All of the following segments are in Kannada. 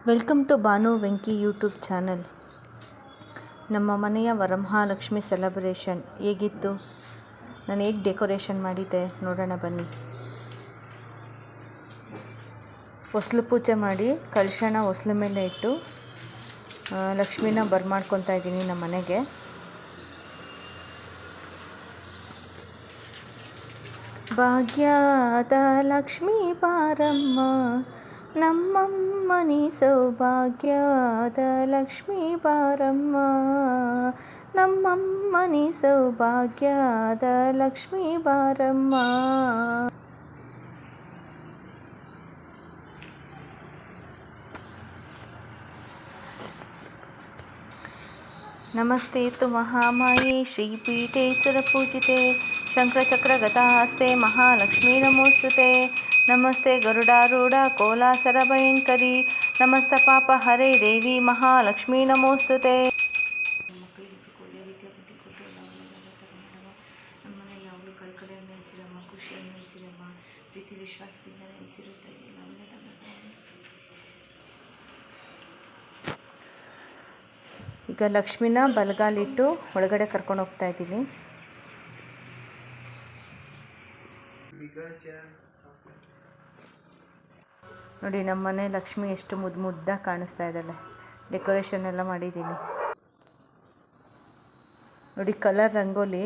Welcome to Bhanu Venki YouTube channel. ನಮ್ಮ ಮನೆಯ ವರಮಹಾಲಕ್ಷ್ಮಿ ಸೆಲೆಬ್ರೇಷನ್ ಹೇಗಿತ್ತು, ನಾನು ಹೇಗೆ ಡೆಕೋರೇಷನ್ ಮಾಡಿದ್ದೆ ನೋಡೋಣ ಬನ್ನಿ. ಹೊಸ್ಲು ಪೂಜೆ ಮಾಡಿ ಕಲಶನ ಹೊಸ್ಲು ಮೇಲೆ ಇಟ್ಟು ಲಕ್ಷ್ಮಿನ ಬರ್ಮಾಡ್ಕೊತಾ ಇದ್ದೀನಿ ನಮ್ಮ ಮನೆಗೆ. ಭಾಗ್ಯದ ಲಕ್ಷ್ಮೀ ಬಾರಮ್ಮ, ನಮ್ಮಮ್ಮನಿ ಸೌಭಾಗ್ಯದ ಲಕ್ಷ್ಮೀ ಬಾರಮ್ಮ, ನಮ್ಮಮ್ಮನಿ ಸೌಭಾಗ್ಯದ ಲಕ್ಷ್ಮೀ ಬಾರಮ್ಮ. ನಮಸ್ತೆ ತು ಮಹಾಮಾಯೆ ಶ್ರೀಪೀಠೆ ಸುರಪೂಜಿತೆ ಶಂಕರಚಕ್ರಗತಾಸ್ತೆ ಮಹಾಲಕ್ಷ್ಮೀ ನಮೋಸ್ತುತೆ. ನಮಸ್ತೆ ಗರುಡಾರೂಢ ಕೋಲಾಸರ ಭಯಂಕರಿ ನಮಸ್ತ ಪಾಪ ಹರೇ ದೇವಿ ಮಹಾಲಕ್ಷ್ಮೀ ನಮೋಸ್ತುತೆ. ಈಗ ಲಕ್ಷ್ಮಿನ ಬಲಗಾಲಿಟ್ಟು ಒಳಗಡೆ ಕರ್ಕೊಂಡು ಹೋಗ್ತಾ ಇದ್ದೀನಿ. ನೋಡಿ ನಮ್ಮ ಮನೆ ಲಕ್ಷ್ಮಿ ಎಷ್ಟು ಮುದ್ದಾಗಿ ಕಾಣಿಸ್ತಾ ಇದ್ದಾಳೆ. ಡೆಕೋರೇಷನ್ ಎಲ್ಲ ಮಾಡಿದ್ದೀನಿ ನೋಡಿ. ಕಲರ್ ರಂಗೋಲಿ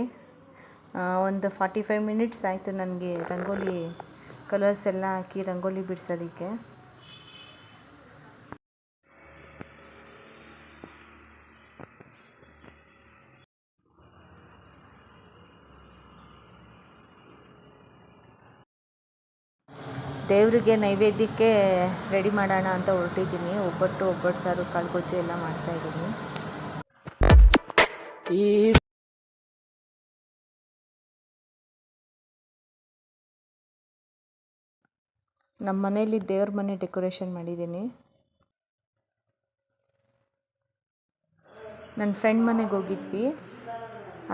ಒಂದು 45 ಮಿನಿಟ್ಸ್ ಆಯಿತು ನನಗೆ ರಂಗೋಲಿ ಕಲರ್ಸ್ ಎಲ್ಲ ಹಾಕಿ ರಂಗೋಲಿ ಬಿಡಿಸೋದಕ್ಕೆ. ದೇವರಿಗೆ ನೈವೇದ್ಯಕ್ಕೆ ರೆಡಿ ಮಾಡೋಣ ಅಂತ ಹೊರಟಿದ್ದೀನಿ. ಒಬ್ಬಟ್ಟು ಸಾರು ಕಾಳುಗೊಜ್ಜು ಎಲ್ಲ ಮಾಡ್ತಾಯಿದ್ದೀನಿ. ನಮ್ಮ ಮನೇಲಿ ದೇವ್ರ ಮನೆ ಡೆಕೋರೇಷನ್ ಮಾಡಿದ್ದೀನಿ. ನನ್ನ ಫ್ರೆಂಡ್ ಮನೆಗೆ ಹೋಗಿದ್ವಿ.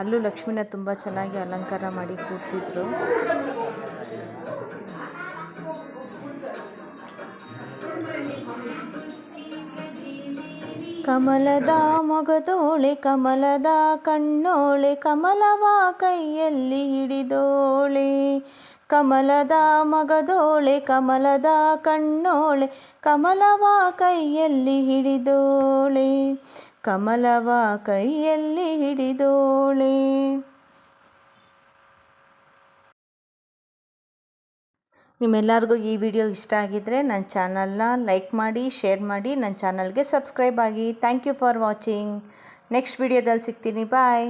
ಅಲ್ಲೂ ಲಕ್ಷ್ಮಿನ ತುಂಬ ಚೆನ್ನಾಗಿ ಅಲಂಕಾರ ಮಾಡಿ ಕೂರಿಸಿದ್ರು. ಕಮಲದ ಮೊಗದೋಳೆ ಕಮಲದ ಕಣ್ಣೋಳೆ ಕಮಲವ ಕೈಯಲ್ಲಿ ಹಿಡಿದೋಳೆ, ಕಮಲದ ಮಗದೋಳೆ ಕಮಲದ ಕಣ್ಣೋಳೆ ಕಮಲವ ಕೈಯಲ್ಲಿ ಹಿಡಿದೋಳೆ, ಕಮಲವ ಕೈಯಲ್ಲಿ ಹಿಡಿದೋಳೆ. ನಿಮ್ಮೆಲ್ಲರಿಗೂ ಈ ವಿಡಿಯೋ ಇಷ್ಟ ಆಗಿದ್ದರೆ ನನ್ನ ಚಾನಲ್ನ ಲೈಕ್ ಮಾಡಿ, ಶೇರ್ ಮಾಡಿ, ನನ್ನ ಚಾನಲ್ಗೆ ಸಬ್ಸ್ಕ್ರೈಬ್ ಆಗಿ. Thank you for watching. Next ವಿಡಿಯೋದಲ್ಲಿ ಸಿಗ್ತೀನಿ. ಬಾಯ್.